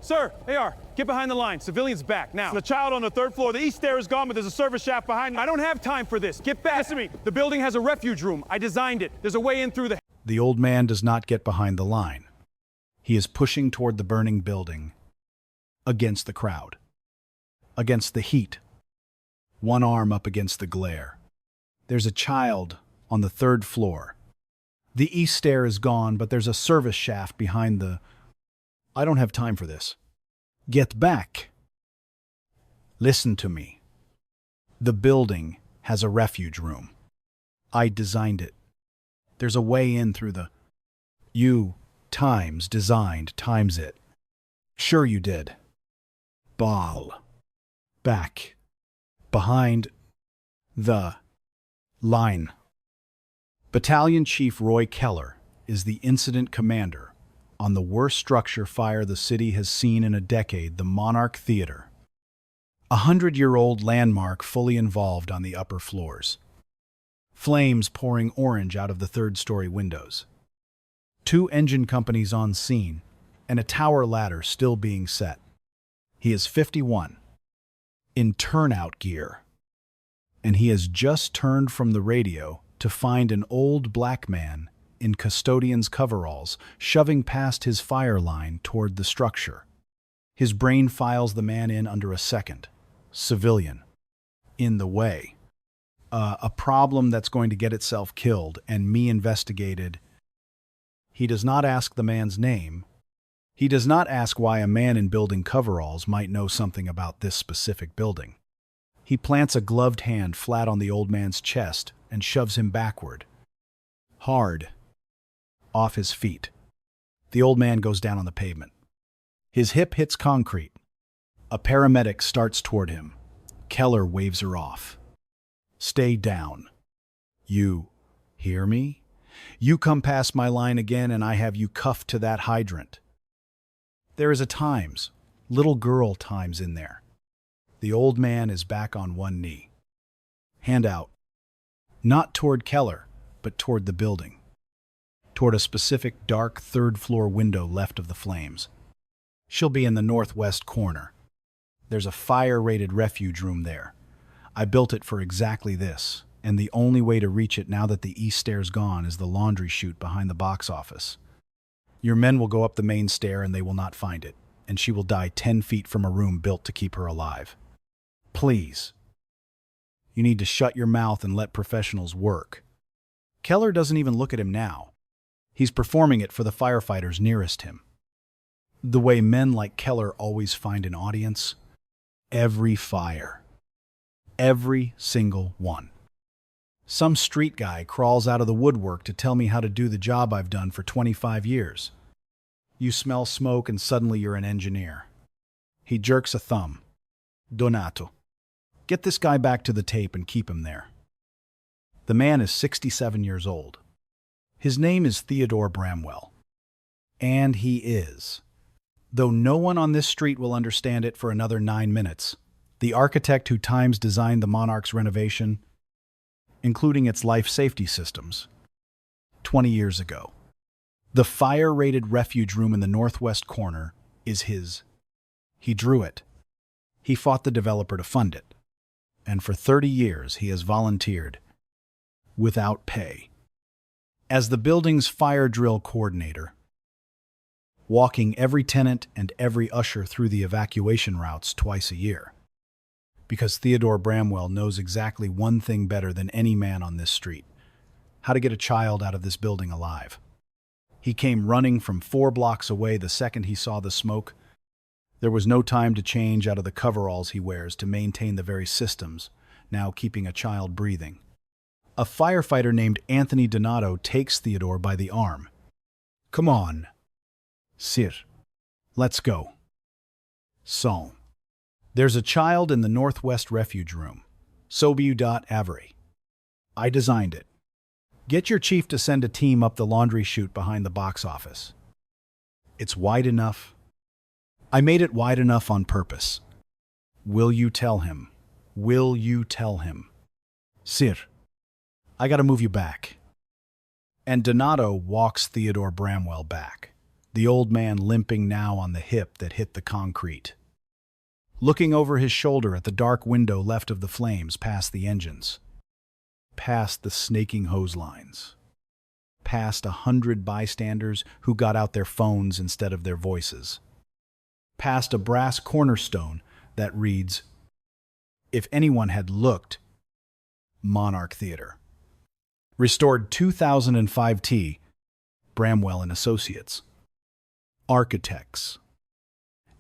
Sir, AR, get behind the line. Civilians back, now. The child on the third floor. The east stair is gone, but there's a service shaft behind me. I don't have time for this. Get back. Listen to me. The building has a refuge room. I designed it. There's a way in through the... The old man does not get behind the line. He is pushing toward the burning building, against the crowd, against the heat, one arm up against the glare. There's a child on the third floor. The east stair is gone, but there's a service shaft behind the... I don't have time for this. Get back. Listen to me. The building has a refuge room. I designed it. There's a way in through the... You times designed times it. Sure you did. Ball. Back. Behind the line. Battalion Chief Roy Keller is the incident commander on the worst structure fire the city has seen in a decade, the Monarch Theater. A 100-year-old landmark fully involved on the upper floors. Flames pouring orange out of the third-story windows. 2 engine companies on scene, and a tower ladder still being set. He is 51, in turnout gear, and he has just turned from the radio to find an old black man in custodian's coveralls shoving past his fire line toward the structure. His brain files the man in under a second. Civilian. In the way. A problem that's going to get itself killed, and me investigated. He does not ask the man's name. He does not ask why a man in building coveralls might know something about this specific building. He plants a gloved hand flat on the old man's chest and shoves him backward. Hard. Off his feet. The old man goes down on the pavement. His hip hits concrete. A paramedic starts toward him. Keller waves her off. Stay down. You hear me? You come past my line again and I have you cuffed to that hydrant. There is a Times, little girl Times in there. The old man is back on one knee. Hand out. Not toward Keller, but toward the building. Toward a specific dark third-floor window left of the flames. She'll be in the northwest corner. There's a fire-rated refuge room there. I built it for exactly this, and the only way to reach it now that the east stair's gone is the laundry chute behind the box office. Your men will go up the main stair and they will not find it, and she will die 10 feet from a room built to keep her alive. Please. You need to shut your mouth and let professionals work. Keller doesn't even look at him now. He's performing it for the firefighters nearest him. The way men like Keller always find an audience. Every fire. Every single one. Some street guy crawls out of the woodwork to tell me how to do the job I've done for 25 years. You smell smoke and suddenly you're an engineer. He jerks a thumb. Donato. Get this guy back to the tape and keep him there. The man is 67 years old. His name is Theodore Bramwell. And he is. Though no one on this street will understand it for another 9 minutes, the architect who Times designed the Monarch's renovation, including its life safety systems, 20 years ago. The fire-rated refuge room in the northwest corner is his. He drew it. He fought the developer to fund it. And for 30 years he has volunteered, without pay, as the building's fire drill coordinator, walking every tenant and every usher through the evacuation routes twice a year. Because Theodore Bramwell knows exactly one thing better than any man on this street: how to get a child out of this building alive. He came running from 4 blocks away the second he saw the smoke. There was no time to change out of the coveralls he wears to maintain the very systems, now keeping a child breathing. A firefighter named Anthony Donato takes Theodore by the arm. Come on. Sir. Let's go. Psalm. There's a child in the Northwest Refuge Room. Sobu.Avery. I designed it. Get your chief to send a team up the laundry chute behind the box office. It's wide enough. I made it wide enough on purpose. Will you tell him? Will you tell him? Sir. I gotta move you back. And Donato walks Theodore Bramwell back, the old man limping now on the hip that hit the concrete. Looking over his shoulder at the dark window left of the flames past the engines, past the snaking hose lines, past 100 bystanders who got out their phones instead of their voices, past a brass cornerstone that reads, "If anyone had looked, Monarch Theater." Restored 2005 T, Bramwell and Associates, Architects,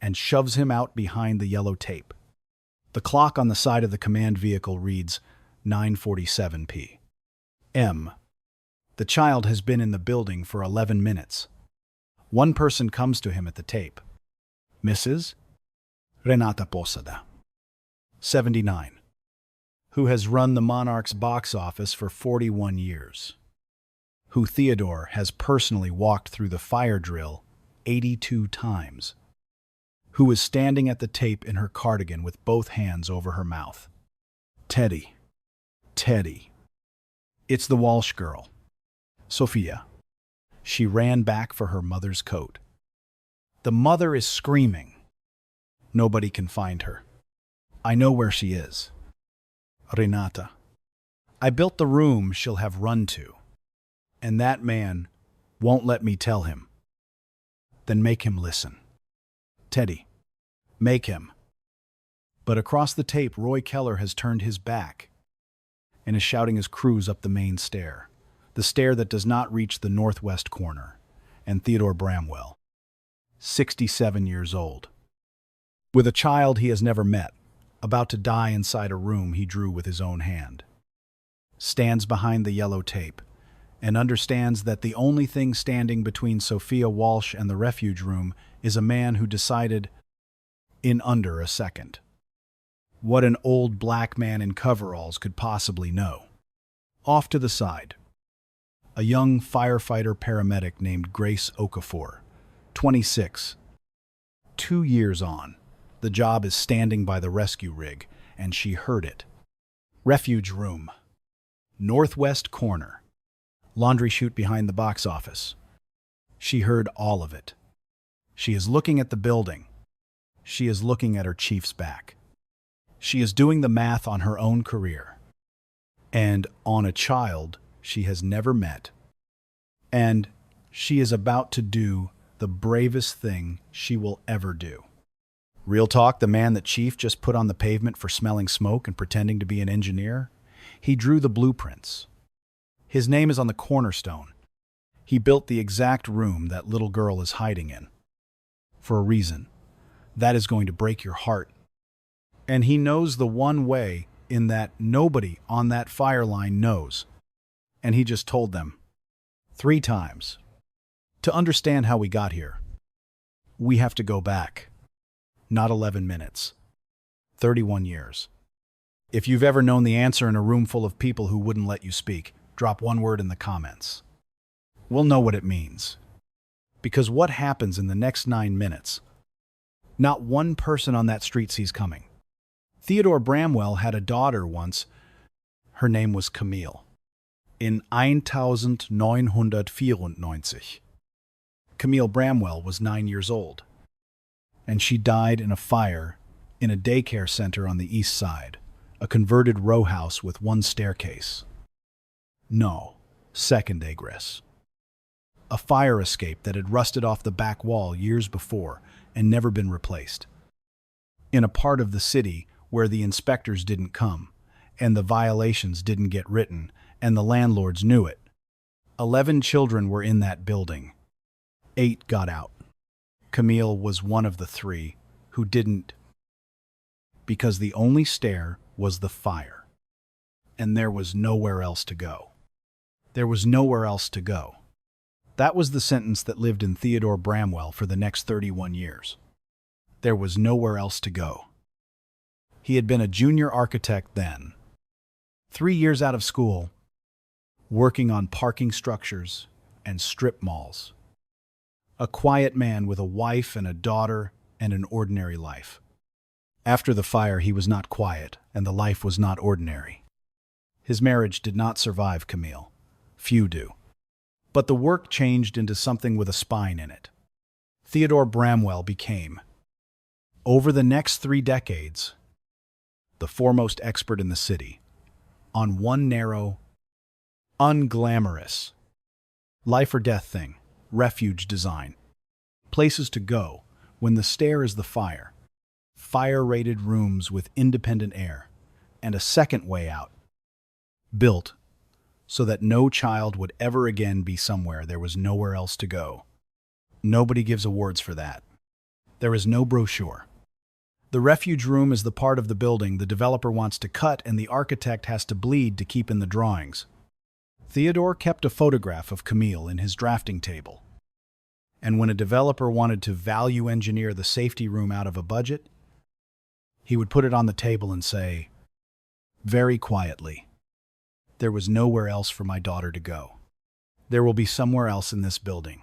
and shoves him out behind the yellow tape. The clock on the side of the command vehicle reads 9:47 p.m. The child has been in the building for 11 minutes. One person comes to him at the tape. Mrs. Renata Posada, 79, who has run the Monarch's box office for 41 years, who Theodore has personally walked through the fire drill 82 times, who is standing at the tape in her cardigan with both hands over her mouth. Teddy. It's the Walsh girl, Sophia. She ran back for her mother's coat. The mother is screaming. Nobody can find her. I know where she is. Renata. I built the room she'll have run to, and that man won't let me tell him. Then make him listen. Teddy, make him. But across the tape, Roy Keller has turned his back and is shouting his crews up the main stair, the stair that does not reach the northwest corner, and Theodore Bramwell, 67 years old, with a child he has never met, about to die inside a room he drew with his own hand, stands behind the yellow tape and understands that the only thing standing between Sophia Walsh and the refuge room is a man who decided in under a second what an old black man in coveralls could possibly know. Off to the side, a young firefighter paramedic named Grace Okafor, 26. 2 years on, the job is standing by the rescue rig, and she heard it. Refuge room, northwest corner, laundry chute behind the box office. She heard all of it. She is looking at the building. She is looking at her chief's back. She is doing the math on her own career and on a child she has never met. And she is about to do the bravest thing she will ever do. Real talk, the man that Chief just put on the pavement for smelling smoke and pretending to be an engineer, he drew the blueprints. His name is on the cornerstone. He built the exact room that little girl is hiding in. For a reason. That is going to break your heart. And he knows the one way in that nobody on that fire line knows. And he just told them 3 times. To understand how we got here, we have to go back. Not 11 minutes. 31 years. If you've ever known the answer in a room full of people who wouldn't let you speak, drop one word in the comments. We'll know what it means. Because what happens in the next 9 minutes? Not one person on that street sees coming. Theodore Bramwell had a daughter once. Her name was Camille. In 1994. Camille Bramwell was 9 years old, and she died in a fire in a daycare center on the east side, a converted row house with 1 staircase. No, second egress. A fire escape that had rusted off the back wall years before and never been replaced. In a part of the city where the inspectors didn't come, and the violations didn't get written, and the landlords knew it. 11 children were in that building. 8 got out. Camille was one of the 3 who didn't, because the only stair was the fire, and there was nowhere else to go. There was nowhere else to go. That was the sentence that lived in Theodore Bramwell for the next 31 years. There was nowhere else to go. He had been a junior architect then, 3 years out of school, working on parking structures and strip malls. A quiet man with a wife and a daughter and an ordinary life. After the fire, he was not quiet, and the life was not ordinary. His marriage did not survive Camille. Few do. But the work changed into something with a spine in it. Theodore Bramwell became, over the next 3 decades, the foremost expert in the city on one narrow, unglamorous, life or death thing: refuge design. Places to go when the stair is the fire, fire-rated rooms with independent air, and a second way out, built so that no child would ever again be somewhere there was nowhere else to go. Nobody gives awards for that. There is no brochure. The refuge room is the part of the building the developer wants to cut and the architect has to bleed to keep in the drawings. Theodore kept a photograph of Camille in his drafting table. And when a developer wanted to value engineer the safety room out of a budget, he would put it on the table and say, very quietly, "There was nowhere else for my daughter to go. There will be somewhere else in this building."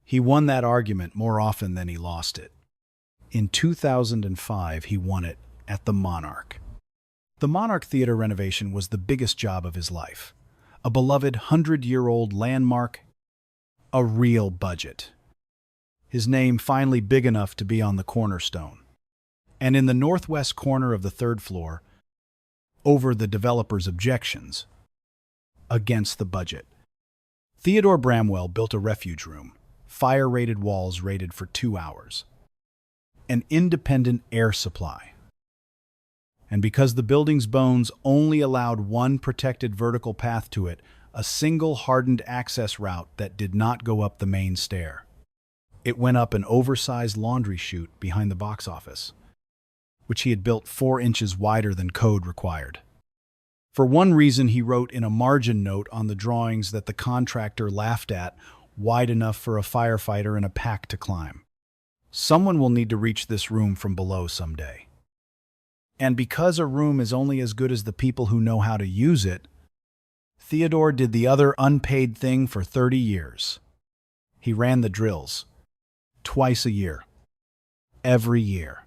He won that argument more often than he lost it. In 2005, he won it at the Monarch. The Monarch Theater renovation was the biggest job of his life. A beloved 100-year-old landmark, a real budget. His name finally big enough to be on the cornerstone. And in the northwest corner of the 3rd floor, over the developer's objections, against the budget, Theodore Bramwell built a refuge room, fire-rated walls rated for 2 hours, an independent air supply. And because the building's bones only allowed one protected vertical path to it, a single hardened access route that did not go up the main stair. It went up an oversized laundry chute behind the box office, which he had built 4 inches wider than code required. For one reason, he wrote in a margin note on the drawings that the contractor laughed at, wide enough for a firefighter and a pack to climb. Someone will need to reach this room from below someday. And because a room is only as good as the people who know how to use it, Theodore did the other unpaid thing for 30 years. He ran the drills, twice a year, every year.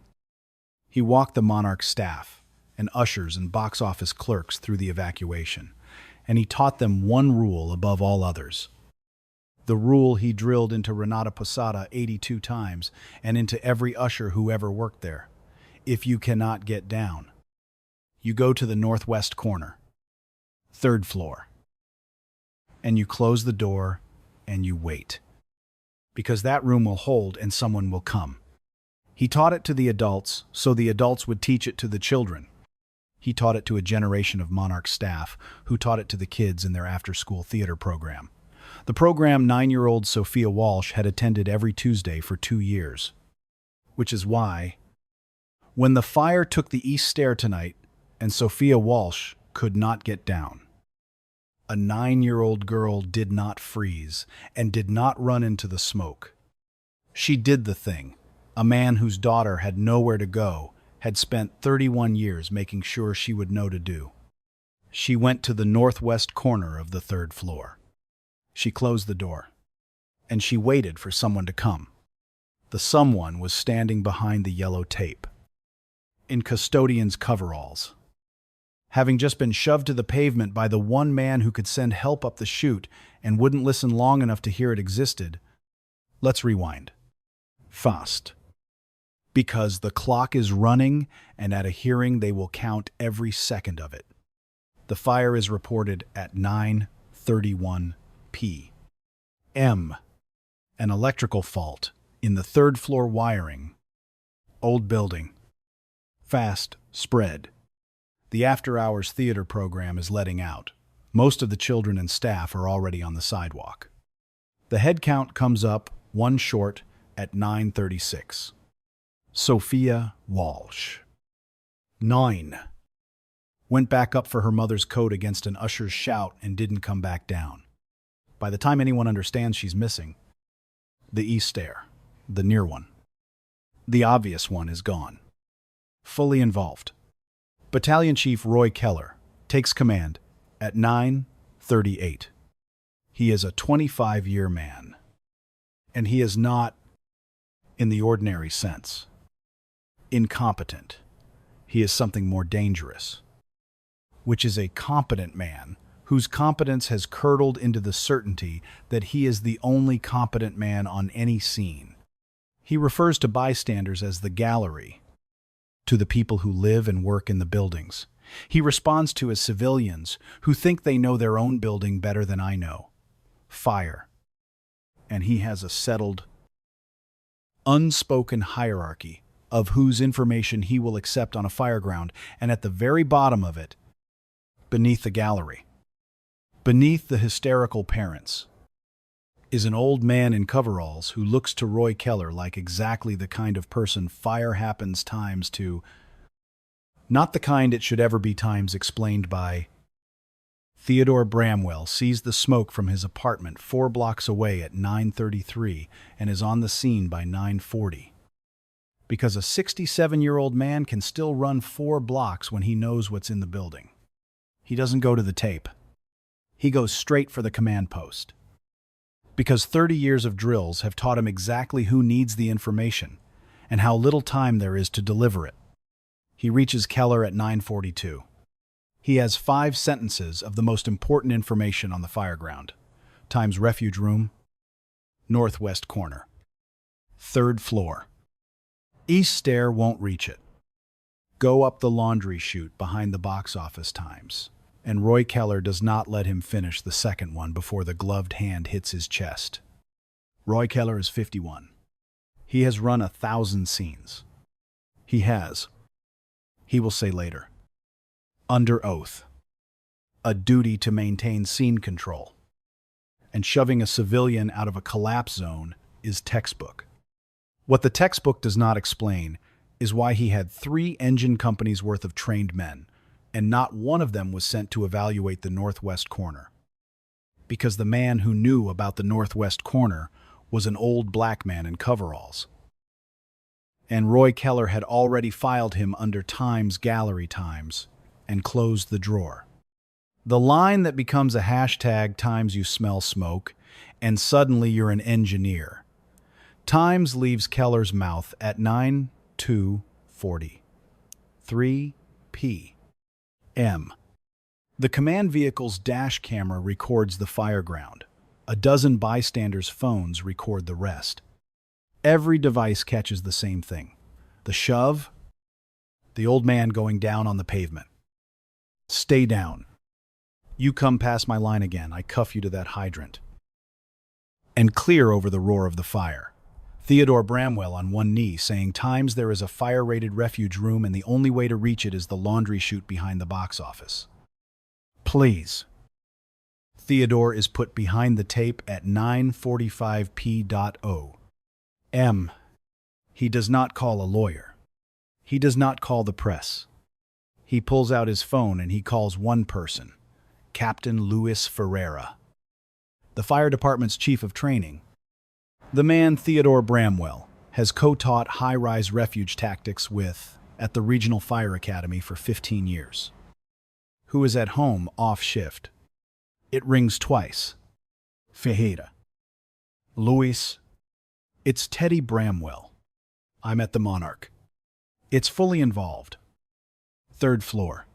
He walked the Monarch staff and ushers and box office clerks through the evacuation, and he taught them one rule above all others. The rule he drilled into Renata Posada 82 times and into every usher who ever worked there. If you cannot get down, you go to the northwest corner, 3rd floor, and you close the door and you wait. Because that room will hold and someone will come. He taught it to the adults, so the adults would teach it to the children. He taught it to a generation of Monarch staff, who taught it to the kids in their after-school theater program. The program 9-year-old Sophia Walsh had attended every Tuesday for 2 years. Which is why, when the fire took the east stair tonight and Sophia Walsh could not get down, a 9-year-old girl did not freeze and did not run into the smoke. She did the thing a man whose daughter had nowhere to go had spent 31 years making sure she would know to do. She went to the northwest corner of the 3rd floor. She closed the door, and she waited for someone to come. The someone was standing behind the yellow tape, in custodian's coveralls, having just been shoved to the pavement by the one man who could send help up the chute and wouldn't listen long enough to hear it existed. Let's rewind. Fast. Because the clock is running, and at a hearing they will count every second of it. The fire is reported at 9:31 p.m. An electrical fault in the 3rd floor wiring. Old building. Fast spread. The after-hours theater program is letting out. Most of the children and staff are already on the sidewalk. The head count comes up 1 short at 9:36. Sophia Walsh. 9. Went back up for her mother's coat against an usher's shout and didn't come back down. By the time anyone understands she's missing, the east stair, the near one, the obvious one, is gone. Fully involved. Battalion Chief Roy Keller takes command at 9:38. He is a 25-year man, and he is not, in the ordinary sense, incompetent. He is something more dangerous, which is a competent man whose competence has curdled into the certainty that he is the only competent man on any scene. He refers to bystanders as the gallery, to the people who live and work in the buildings. He responds to as civilians who think they know their own building better than I know. Fire. And he has a settled, unspoken hierarchy of whose information he will accept on a fireground, and at the very bottom of it, beneath the gallery, beneath the hysterical parents, is an old man in coveralls who looks to Roy Keller like exactly the kind of person fire happens times to, not the kind it should ever be times explained by. Theodore Bramwell sees the smoke from his apartment 4 blocks away at 9:33 and is on the scene by 9:40. Because a 67-year-old man can still run 4 blocks when he knows what's in the building. He doesn't go to the tape. He goes straight for the command post. Because 30 years of drills have taught him exactly who needs the information and how little time there is to deliver it. He reaches Keller at 9:42. He has 5 sentences of the most important information on the fireground. Times refuge room, northwest corner, 3rd floor. East stair won't reach it. Go up the laundry chute behind the box office times. And Roy Keller does not let him finish the second one before the gloved hand hits his chest. Roy Keller is 51. He has run 1,000 scenes. He will say later, under oath, a duty to maintain scene control. And shoving a civilian out of a collapse zone is textbook. What the textbook does not explain is why he had 3 engine companies worth of trained men, and not one of them was sent to evaluate the northwest corner. Because the man who knew about the northwest corner was an old black man in coveralls. And Roy Keller had already filed him under Times Gallery Times and closed the drawer. The line that becomes a hashtag Times you smell smoke, and suddenly you're an engineer. Times leaves Keller's mouth at 9:2:40. 3 p.m. The command vehicle's dash camera records the fireground. A dozen bystanders' phones record the rest. Every device catches the same thing. The shove, the old man going down on the pavement. Stay down. You come past my line again, I cuff you to that hydrant. And clear over the roar of the fire. Theodore Bramwell on one knee saying, Times there is a fire-rated refuge room and the only way to reach it is the laundry chute behind the box office. Please. Theodore is put behind the tape at 9:45 p.m. He does not call a lawyer. He does not call the press. He pulls out his phone and he calls one person, Captain Luis Ferreira, the fire department's chief of training. The man Theodore Bramwell has co-taught high-rise refuge tactics with at the Regional Fire Academy for 15 years. Who is at home off shift. It rings twice. Ferreira. Luis. It's Teddy Bramwell. I'm at the Monarch. It's fully involved. 3rd floor.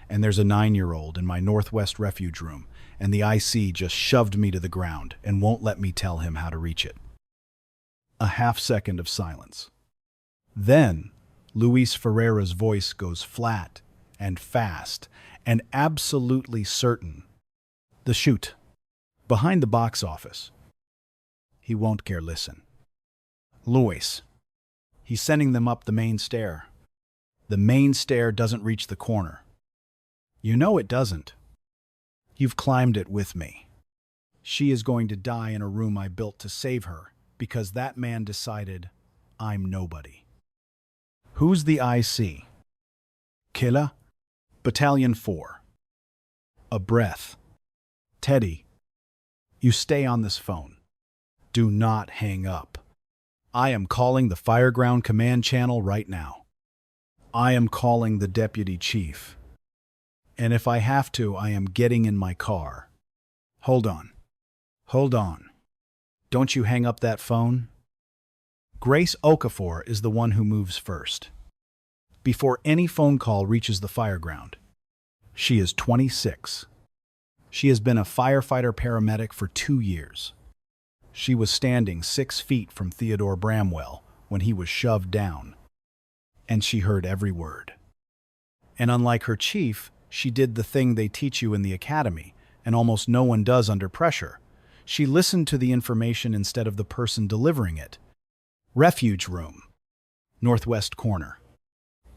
And there's a 9-year-old in my northwest refuge room, and the IC just shoved me to the ground and won't let me tell him how to reach it. A half-second of silence. Then, Luis Ferreira's voice goes flat and fast and absolutely certain. The chute. Behind the box office. He won't care listen. Luis. He's sending them up the main stair. The main stair doesn't reach the corner. You know it doesn't. You've climbed it with me. She is going to die in a room I built to save her because that man decided I'm nobody. Who's the IC? Killa? Battalion 4. A breath. Teddy, you stay on this phone. Do not hang up. I am calling the Fireground Command Channel right now. I am calling the Deputy Chief. And if I have to, I am getting in my car. Hold on. Hold on. Don't you hang up that phone? Grace Okafor is the one who moves first. Before any phone call reaches the fireground. She is 26. She has been a firefighter paramedic for 2 years. She was standing 6 feet from Theodore Bramwell when he was shoved down, and she heard every word. And unlike her chief, she did the thing they teach you in the academy, and almost no one does under pressure. She listened to the information instead of the person delivering it. Refuge room. Northwest corner.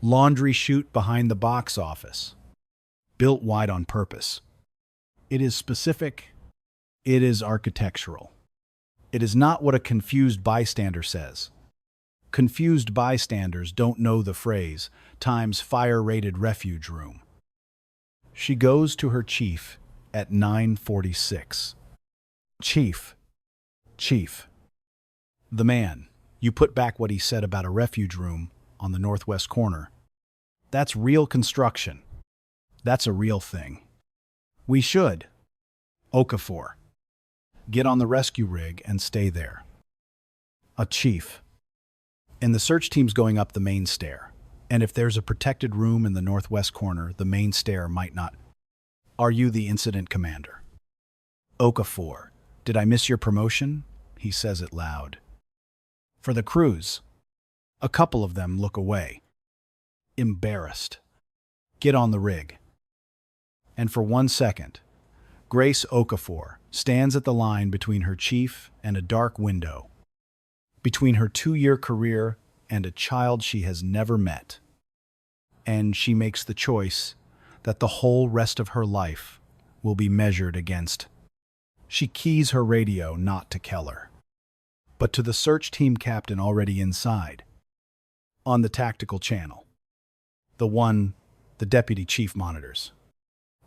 Laundry chute behind the box office. Built wide on purpose. It is specific. It is architectural. It is not what a confused bystander says. Confused bystanders don't know the phrase, times fire-rated refuge room. She goes to her chief at 9:46. Chief. Chief. The man. You put back what he said about a refuge room on the northwest corner. That's real construction. That's a real thing. We should. Okafor. Get on the rescue rig and stay there. A chief. And the search team's going up the main stair. And if there's a protected room in the northwest corner, the main stair might not. Are you the incident commander? Okafor. Did I miss your promotion? He says it loud. For the crews. A couple of them look away. Embarrassed. Get on the rig. And for 1 second, Grace Okafor stands at the line between her chief and a dark window, between her 2-year career and a child she has never met. And she makes the choice that the whole rest of her life will be measured against. She keys her radio not to Keller, but to the search team captain already inside, on the tactical channel. The one the deputy chief monitors.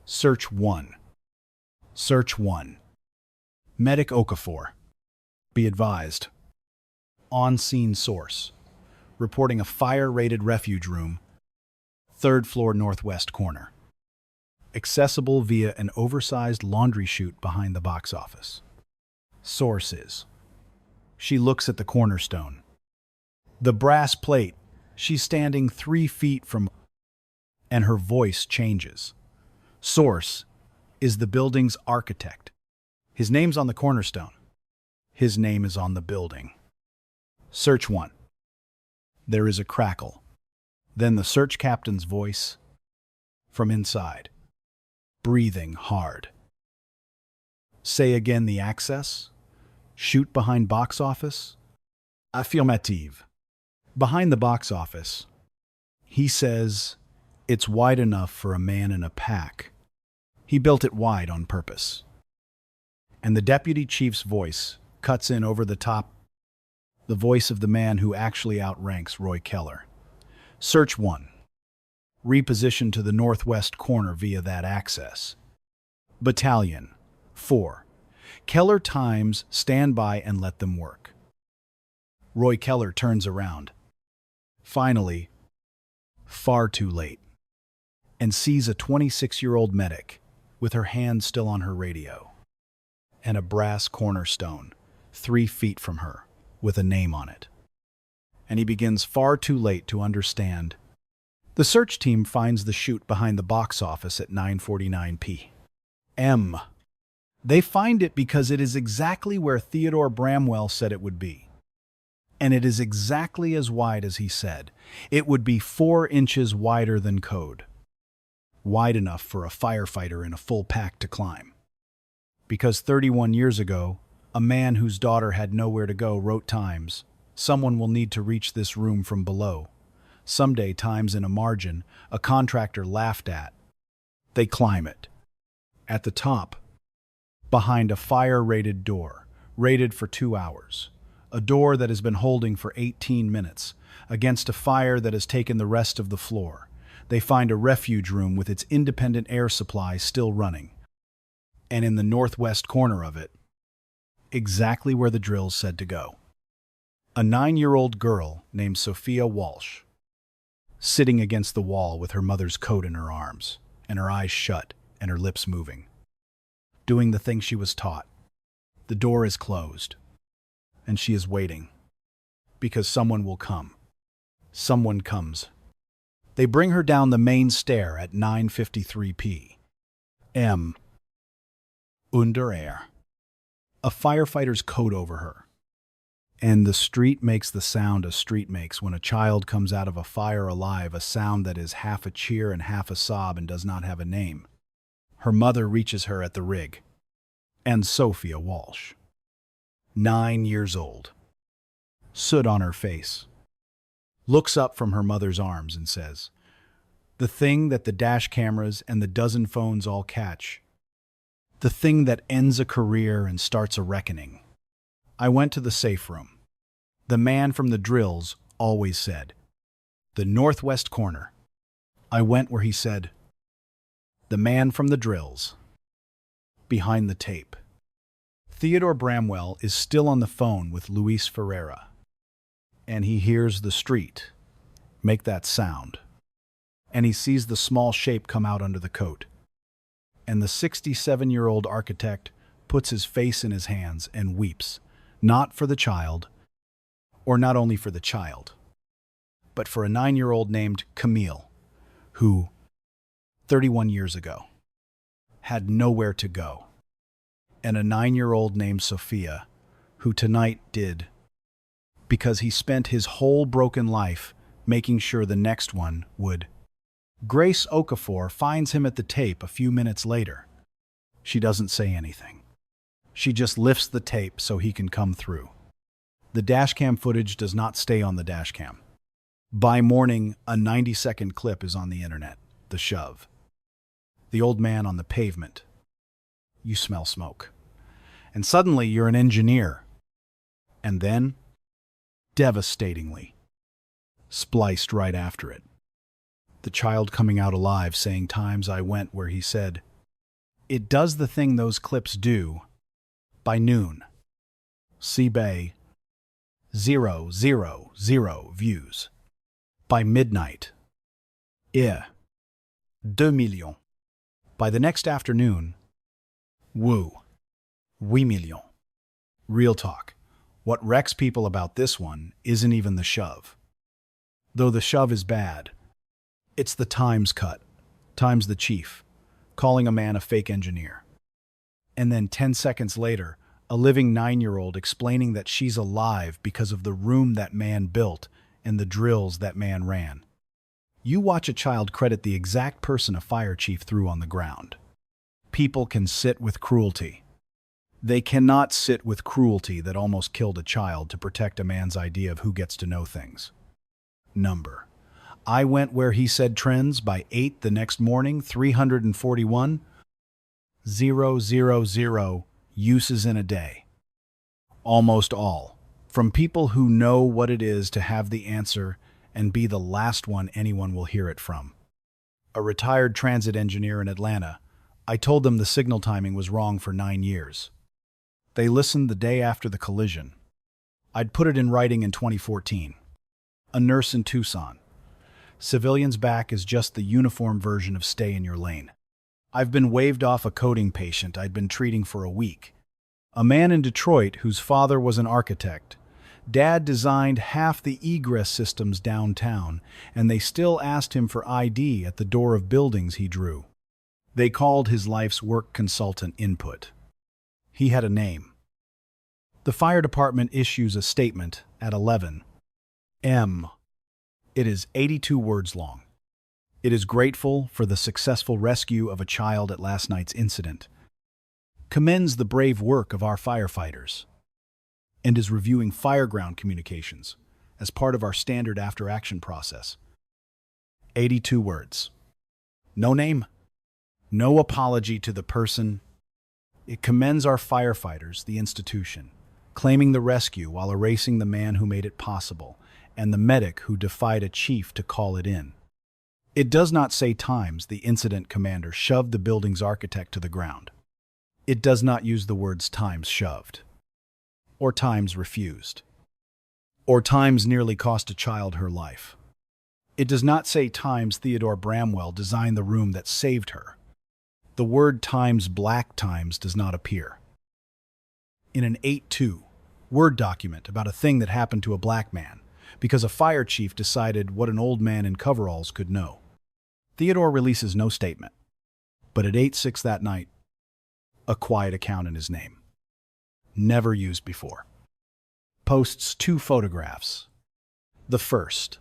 Search 1. Search 1. Medic Okafor. Be advised. On-scene source. Reporting a fire-rated refuge room, 3rd floor northwest corner. Accessible via an oversized laundry chute behind the box office. Sources. She looks at the cornerstone. The brass plate. She's standing 3 feet from, and her voice changes. Source is the building's architect. His name's on the cornerstone. His name is on the building. Search 1. There is a crackle. Then the search captain's voice from inside, breathing hard. Say again the access. Shoot behind box office. Affirmative. Behind the box office. He says it's wide enough for a man in a pack. He built it wide on purpose. And the deputy chief's voice cuts in over the top, the voice of the man who actually outranks Roy Keller. Search 1. Reposition to the northwest corner via that access. Battalion 4. Keller times, stand by and let them work. Roy Keller turns around. Finally, far too late, and sees a 26-year-old medic with her hand still on her radio, and a brass cornerstone 3 feet from her with a name on it. And he begins far too late to understand. The search team finds the chute behind the box office at 9:49 p.m. They find it because it is exactly where Theodore Bramwell said it would be. And it is exactly as wide as he said. It would be 4 inches wider than code. Wide enough for a firefighter in a full pack to climb. Because 31 years ago, a man whose daughter had nowhere to go wrote Times, someone will need to reach this room from below. Someday, Times in a margin, a contractor laughed at. They climb it. At the top, behind a fire-rated door, rated for 2 hours. A door that has been holding for 18 minutes, against a fire that has taken the rest of the floor. They find a refuge room with its independent air supply still running. And in the northwest corner of it, exactly where the drills said to go, a 9-year-old girl named Sophia Walsh, sitting against the wall with her mother's coat in her arms, and her eyes shut and her lips moving, doing the thing she was taught. The door is closed, and she is waiting, because someone will come. Someone comes. They bring her down the main stair at 9:53 p.m. Under air. A firefighter's coat over her. And the street makes the sound a street makes when a child comes out of a fire alive, a sound that is half a cheer and half a sob and does not have a name. Her mother reaches her at the rig. And Sophia Walsh. 9 years old. Soot on her face. Looks up from her mother's arms and says, "The thing that the dash cameras and the dozen phones all catch. The thing that ends a career and starts a reckoning. I went to the safe room. The man from the drills always said, 'The northwest corner.' I went where he said, 'The man from the drills.' Behind the tape. Theodore Bramwell is still on the phone with Luis Ferreira. And he hears the street make that sound. And he sees the small shape come out under the coat. And the 67-year-old architect puts his face in his hands and weeps, not for the child, or not only for the child, but for a 9-year-old named Camille, who, 31 years ago, had nowhere to go, and a 9-year-old named Sophia, who tonight did, because he spent his whole broken life making sure the next one would. Grace Okafor finds him at the tape a few minutes later. She doesn't say anything. She just lifts the tape so he can come through. The dashcam footage does not stay on the dashcam. By morning, a 90-second clip is on the internet. The shove. The old man on the pavement. You smell smoke. And suddenly you're an engineer. And then, devastatingly, spliced right after it, the child coming out alive saying times I went where he said, "It does the thing those clips do." By noon, C-Bay, 000 views. By midnight, 2 millions. By the next afternoon, 8 millions. Real talk. What wrecks people about this one isn't even the shove. Though the shove is bad, it's the Times cut, Times the chief, calling a man a fake engineer. And then 10 seconds later, a living 9-year-old explaining that she's alive because of the room that man built and the drills that man ran. You watch a child credit the exact person a fire chief threw on the ground. People can sit with cruelty. They cannot sit with cruelty that almost killed a child to protect a man's idea of who gets to know things. Number. I went where he said trends by 8 the next morning, 341, 000 uses in a day. Almost all. From people who know what it is to have the answer and be the last one anyone will hear it from. A retired transit engineer in Atlanta, I told them the signal timing was wrong for 9 years. They listened the day after the collision. I'd put it in writing in 2014. A nurse in Tucson. Civilians back is just the uniform version of stay in your lane. I've been waved off a coding patient I'd been treating for a week. A man in Detroit whose father was an architect. Dad designed half the egress systems downtown, and they still asked him for ID at the door of buildings he drew. They called his life's work consultant input. He had a name. The fire department issues a statement at 11 M. It is 82 words long. It is grateful for the successful rescue of a child at last night's incident. Commends the brave work of our firefighters. And is reviewing fireground communications as part of our standard after-action process. 82 words. No name. No apology to the person. It commends our firefighters, the institution, claiming the rescue while erasing the man who made it possible, and the medic who defied a chief to call it in. It does not say times the incident commander shoved the building's architect to the ground. It does not use the words times shoved, or times refused, or times nearly cost a child her life. It does not say times Theodore Bramwell designed the room that saved her. The word times black times does not appear. In an 8-2 Word document about a thing that happened to a black man, because a fire chief decided what an old man in coveralls could know. Theodore releases no statement, but at 8-6 that night, a quiet account in his name. never used before. Posts 2 photographs. The first,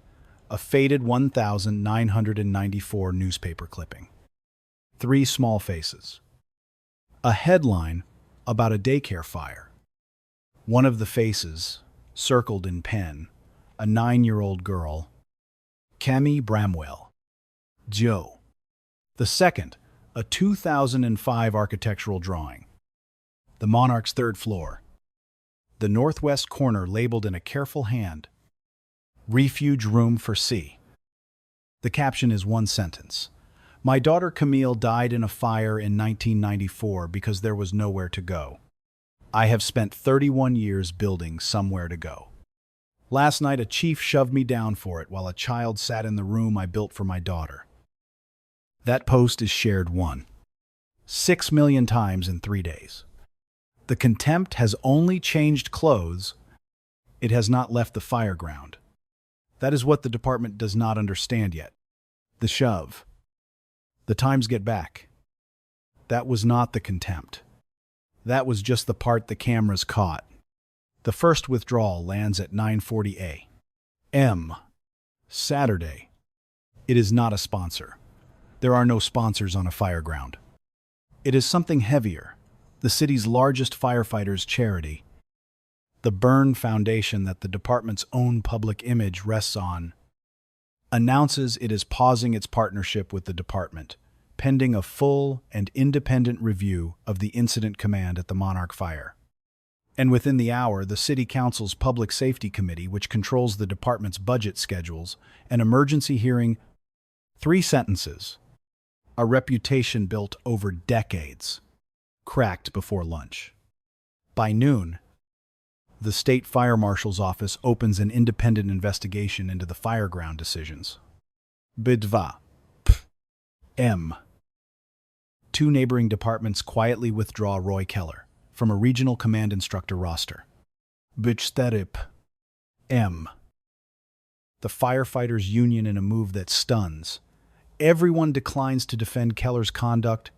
a faded 1994 newspaper clipping. 3 small faces. A headline about a daycare fire. One of the faces, circled in pen, a 9-year-old girl, Cami Bramwell. Joe. The second, a 2005 architectural drawing. The Monarch's 3rd floor. The northwest corner labeled in a careful hand, Refuge Room for C. The caption is 1 sentence. My daughter Camille died in a fire in 1994 because there was nowhere to go. I have spent 31 years building somewhere to go. Last night a chief shoved me down for it while a child sat in the room I built for my daughter. That post is shared 6 million times in 3 days. The contempt has only changed clothes. It has not left the fire ground. That is what the department does not understand yet. The shove. The times get back. That was not the contempt. That was just the part the cameras caught. The first withdrawal lands at 9:40 a.m. Saturday. It is not a sponsor. There are no sponsors on a fire ground. It is something heavier. The city's largest firefighters' charity, the Burn Foundation that the department's own public image rests on, announces it is pausing its partnership with the department, pending a full and independent review of the incident command at the Monarch Fire. And within the hour, the City Council's Public Safety Committee, which controls the department's budget schedules, an emergency hearing, 3 sentences, a reputation built over decades, cracked before lunch. By noon, the State Fire Marshal's office opens an independent investigation into the fireground decisions. Bidva. M. 2 neighboring departments quietly withdraw Roy Keller from a regional command instructor roster. Bichsterip. M. The firefighters' union in a move that stuns. Everyone declines to defend Keller's conduct.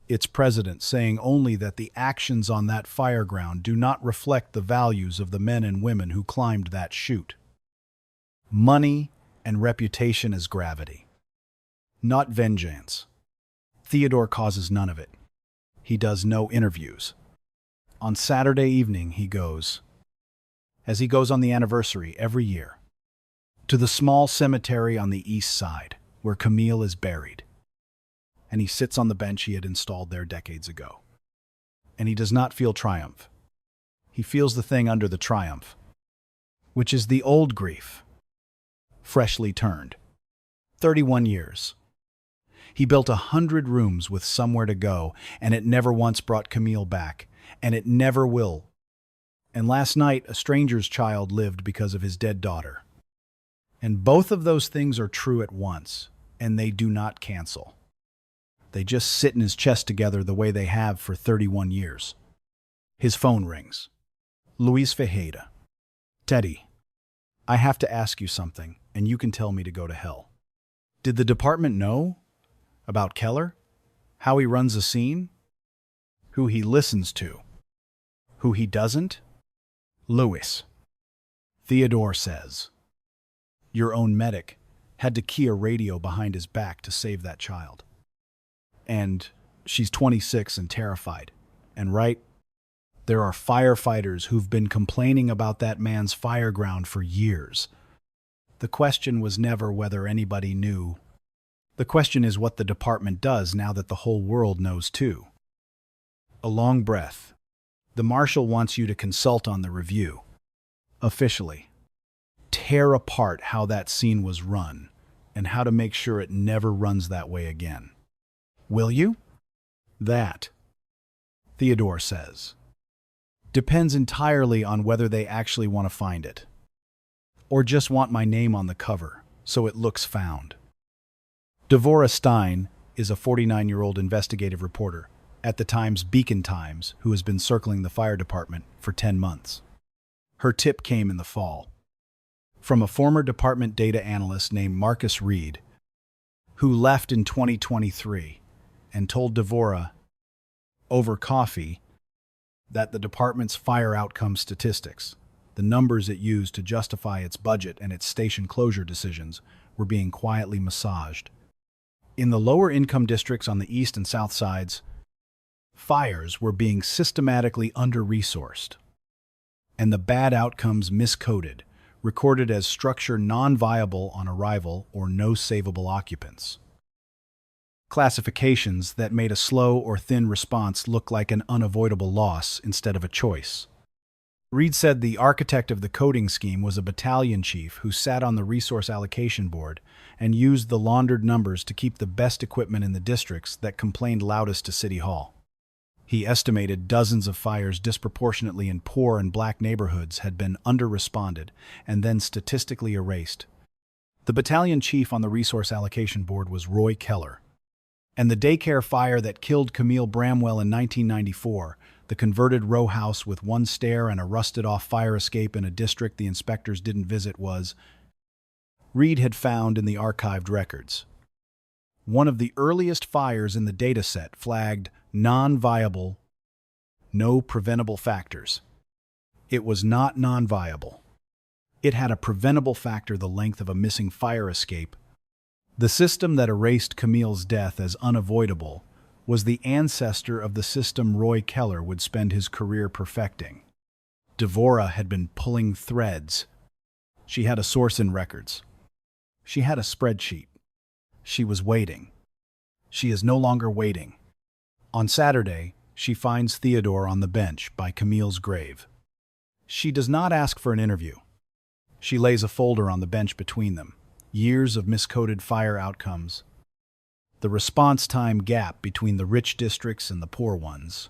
Its president saying only that the actions on that fireground do not reflect the values of the men and women who climbed that chute. Money and reputation as gravity. Not vengeance. Theodore causes none of it. He does no interviews. On Saturday evening he goes, as he goes on the anniversary every year, to the small cemetery on the east side where Camille is buried. And he sits on the bench he had installed there decades ago. And he does not feel triumph. He feels the thing under the triumph, which is the old grief, freshly turned. 31 years. He built 100 rooms with somewhere to go, and it never once brought Camille back, and it never will. And last night, a stranger's child lived because of his dead daughter. And both of those things are true at once, and they do not cancel. They just sit in his chest together the way they have for 31 years. His phone rings. Luis Fejeda. Teddy, I have to ask you something, and you can tell me to go to hell. Did the department know about Keller? How he runs a scene? Who he listens to? Who he doesn't? Luis. Theodore says, your own medic had to key a radio behind his back to save that child. And she's 26 and terrified. And right, there are firefighters who've been complaining about that man's fireground for years. The question was never whether anybody knew. The question is what the department does now that the whole world knows too. A long breath. The marshal wants you to consult on the review. Officially. Tear apart how that scene was run and how to make sure it never runs that way again. Will you? That, Theodore says, depends entirely on whether they actually want to find it, or just want my name on the cover so it looks found. Devora Stein is a 49-year-old investigative reporter at the Times Beacon Times who has been circling the fire department for 10 months. Her tip came in the fall from a former department data analyst named Marcus Reed, who left in 2023 and told Devora, over coffee, that the department's fire outcome statistics, the numbers it used to justify its budget and its station closure decisions, were being quietly massaged. In the lower income districts on the east and south sides, fires were being systematically under-resourced, and the bad outcomes miscoded, recorded as structure non-viable on arrival or no savable occupants. Classifications that made a slow or thin response look like an unavoidable loss instead of a choice. Reed said the architect of the coding scheme was a battalion chief who sat on the resource allocation board and used the laundered numbers to keep the best equipment in the districts that complained loudest to City Hall. He estimated dozens of fires disproportionately in poor and black neighborhoods had been under-responded and then statistically erased. The battalion chief on the resource allocation board was Roy Keller. And the daycare fire that killed Camille Bramwell in 1994, the converted row house with one stair and a rusted-off fire escape in a district the inspectors didn't visit, was, Reed had found in the archived records. One of the earliest fires in the dataset flagged non-viable, no preventable factors. It was not non-viable. It had a preventable factor the length of a missing fire escape. The system that erased Camille's death as unavoidable was the ancestor of the system Roy Keller would spend his career perfecting. Devora had been pulling threads. She had a source in records. She had a spreadsheet. She was waiting. She is no longer waiting. On Saturday, she finds Theodore on the bench by Camille's grave. She does not ask for an interview. She lays a folder on the bench between them. Years of miscoded fire outcomes, the response time gap between the rich districts and the poor ones,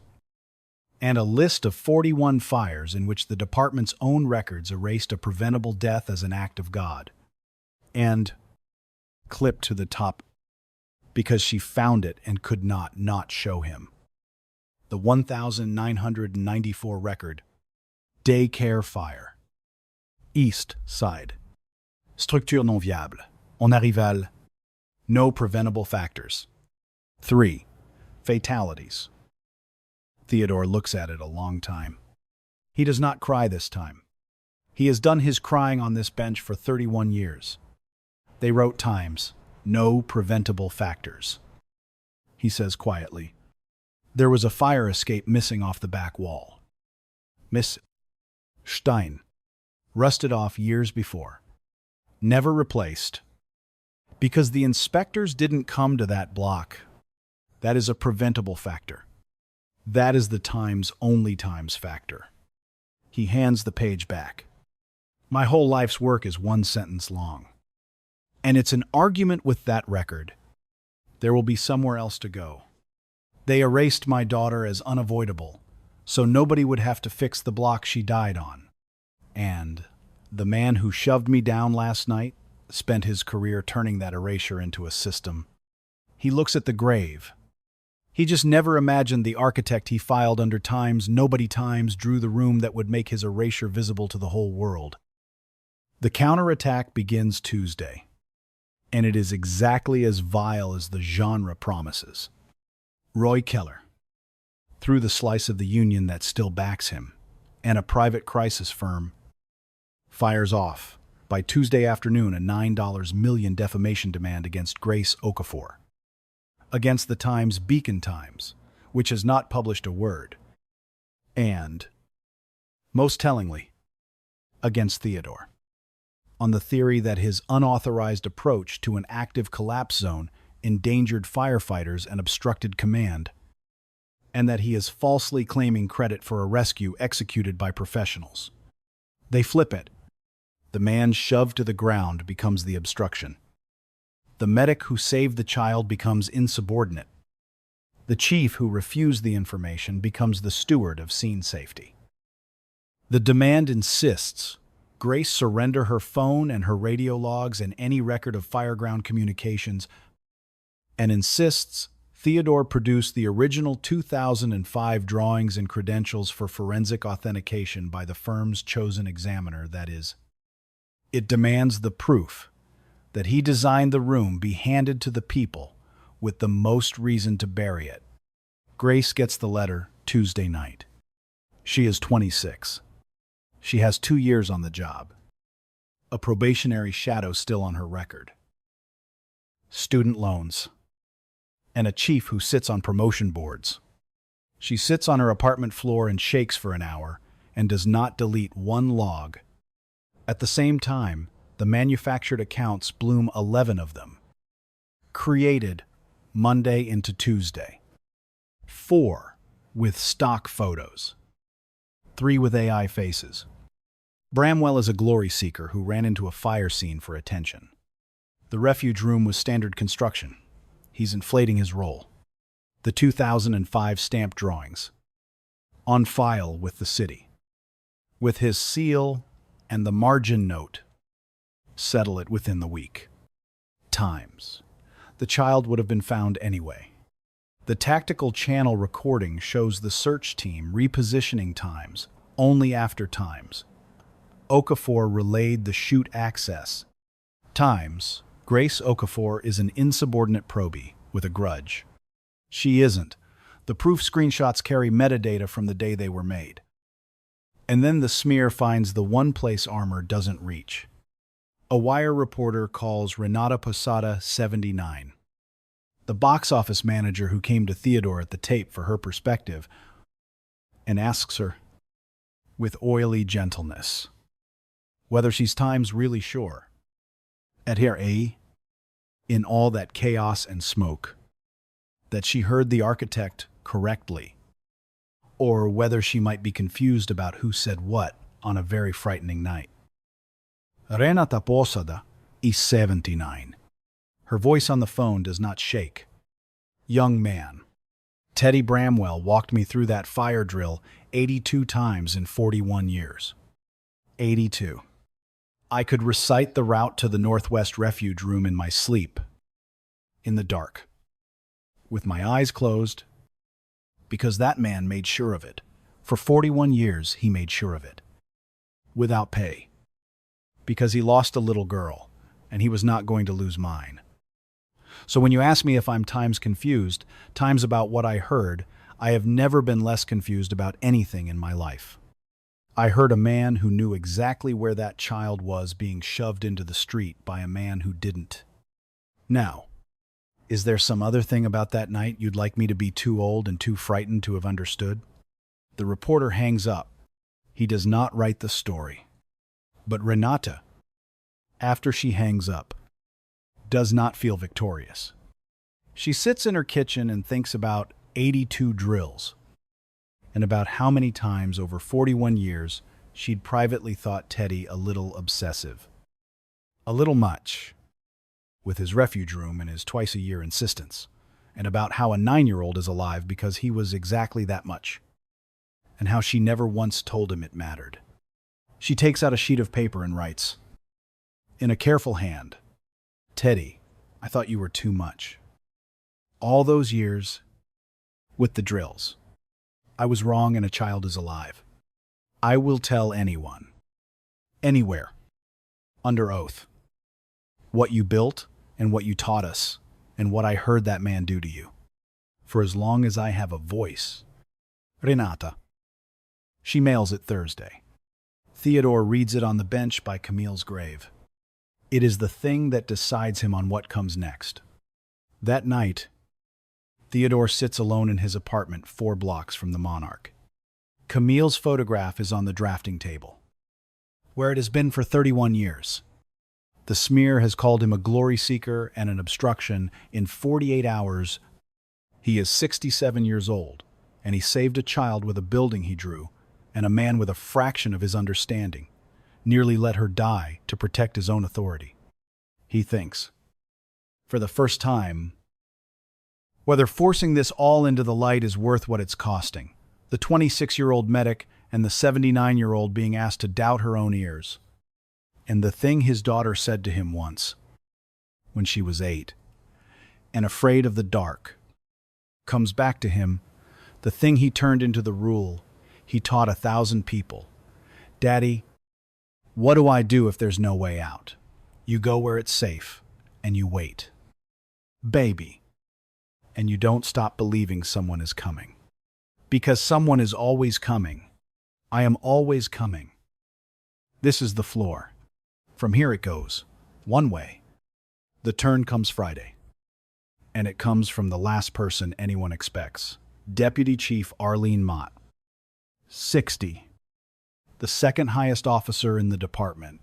and a list of 41 fires in which the department's own records erased a preventable death as an act of God. And clipped to the top because she found it and could not show him. The 1994 record, Daycare Fire. East Side. Structure non viable. En arrival. No preventable factors. 3. Fatalities. Theodore looks at it a long time. He does not cry this time. He has done his crying on this bench for 31 years. They wrote times, no preventable factors. He says quietly, there was a fire escape missing off the back wall. Miss Stein. Rusted off years before. Never replaced. Because the inspectors didn't come to that block. That is a preventable factor. That is the times only times factor. He hands the page back. My whole life's work is one sentence long. And it's an argument with that record. There will be somewhere else to go. They erased my daughter as unavoidable, so nobody would have to fix the block she died on. And the man who shoved me down last night spent his career turning that erasure into a system. He looks at the grave. He just never imagined the architect he filed under times nobody times drew the room that would make his erasure visible to the whole world. The counterattack begins Tuesday, and it is exactly as vile as the genre promises. Roy Keller, through the slice of the union that still backs him, and a private crisis firm, fires off, by Tuesday afternoon, a $9 million defamation demand against Grace Okafor, against the Times Beacon Times, which has not published a word, and, most tellingly, against Theodore, on the theory that his unauthorized approach to an active collapse zone endangered firefighters and obstructed command, and that he is falsely claiming credit for a rescue executed by professionals. They flip it. The man shoved to the ground becomes the obstruction. The medic who saved the child becomes insubordinate. The chief who refused the information becomes the steward of scene safety. The demand insists Grace surrender her phone and her radio logs and any record of fireground communications, and insists Theodore produce the original 2005 drawings and credentials for forensic authentication by the firm's chosen examiner, that is, it demands the proof that he designed the room be handed to the people with the most reason to bury it. Grace gets the letter Tuesday night. She is 26. She has 2 years on the job. A probationary shadow still on her record. Student loans. And a chief who sits on promotion boards. She sits on her apartment floor and shakes for an hour and does not delete one log. At the same time, the manufactured accounts bloom 11 of them. Created Monday into Tuesday. 4 with stock photos. 3 with AI faces. Bramwell is a glory seeker who ran into a fire scene for attention. The refuge room was standard construction. He's inflating his role. The 2005 stamp drawings. On file with the city. With his seal and the margin note. Settle it within the week. Times. The child would have been found anyway. The tactical channel recording shows the search team repositioning Times only after Times. Okafor relayed the shoot access. Times, Grace Okafor is an insubordinate probie with a grudge. She isn't. The proof screenshots carry metadata from the day they were made. And then the smear finds the one place armor doesn't reach. A Wire reporter calls Renata Posada 79. The box office manager who came to Theodore at the tape for her perspective, and asks her, with oily gentleness, whether she's Times really sure. At her in all that chaos and smoke, that she heard the architect correctly, or whether she might be confused about who said what on a very frightening night. Renata Posada is 79. Her voice on the phone does not shake. Young man, Teddy Bramwell walked me through that fire drill 82 times in 41 years. 82. I could recite the route to the Northwest Refuge Room in my sleep, in the dark, with my eyes closed, because that man made sure of it. For 41 years, he made sure of it. Without pay. Because he lost a little girl, and he was not going to lose mine. So when you ask me if I'm Times confused, Times about what I heard, I have never been less confused about anything in my life. I heard a man who knew exactly where that child was being shoved into the street by a man who didn't. Now, is there some other thing about that night you'd like me to be too old and too frightened to have understood? The reporter hangs up. He does not write the story. But Renata, after she hangs up, does not feel victorious. She sits in her kitchen and thinks about 82 drills, and about how many times over 41 years she'd privately thought Teddy a little obsessive. A little much, with his refuge room and his twice-a-year insistence, and about how a 9-year-old is alive because he was exactly that much, and how she never once told him it mattered. She takes out a sheet of paper and writes, in a careful hand, Teddy, I thought you were too much. All those years, with the drills. I was wrong and a child is alive. I will tell anyone, anywhere, under oath, what you built and what you taught us and what I heard that man do to you. For as long as I have a voice. Renata. She mails it Thursday. Theodore reads it on the bench by Camille's grave. It is the thing that decides him on what comes next. That night, Theodore sits alone in his apartment 4 blocks from the Monarch. Camille's photograph is on the drafting table, where it has been for 31 years. The smear has called him a glory seeker and an obstruction in 48 hours. He is 67 years old, and he saved a child with a building he drew, and a man with a fraction of his understanding, nearly let her die to protect his own authority. He thinks, for the first time, whether forcing this all into the light is worth what it's costing. The 26-year-old medic and the 79-year-old being asked to doubt her own ears. And the thing his daughter said to him once, when she was 8, and afraid of the dark, comes back to him, the thing he turned into the rule he taught 1,000 people. Daddy, what do I do if there's no way out? You go where it's safe, and you wait. Baby. And you don't stop believing someone is coming. Because someone is always coming. I am always coming. This is the floor. From here it goes. One way. The turn comes Friday. And it comes from the last person anyone expects. Deputy Chief Arlene Mott. 60. The second highest officer in the department.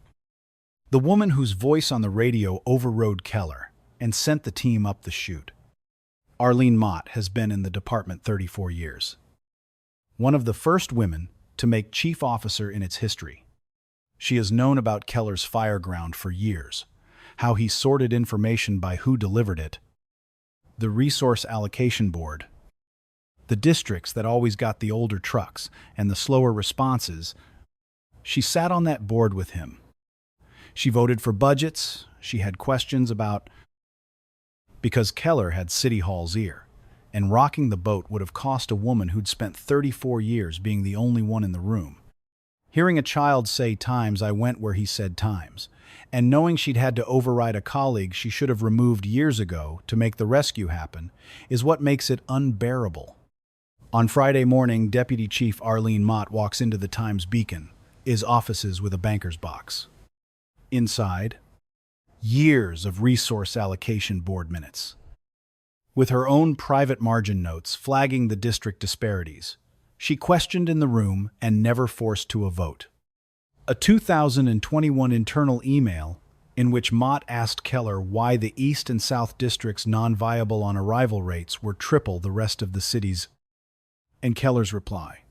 The woman whose voice on the radio overrode Keller and sent the team up the chute. Arlene Mott has been in the department 34 years. One of the first women to make chief officer in its history. She has known about Keller's fireground for years, how he sorted information by who delivered it, the resource allocation board, the districts that always got the older trucks and the slower responses. She sat on that board with him. She voted for budgets. She had questions about... Because Keller had City Hall's ear, and rocking the boat would have cost a woman who'd spent 34 years being the only one in the room. Hearing a child say times I went where he said times, and knowing she'd had to override a colleague she should have removed years ago to make the rescue happen, is what makes it unbearable. On Friday morning, Deputy Chief Arlene Mott walks into the Times Beacon, his offices with a banker's box. Inside, years of resource allocation board minutes. With her own private margin notes flagging the district disparities, she questioned in the room and never forced to a vote. A 2021 internal email in which Mott asked Keller why the East and South districts' non-viable on arrival rates were triple the rest of the cities, and Keller's reply,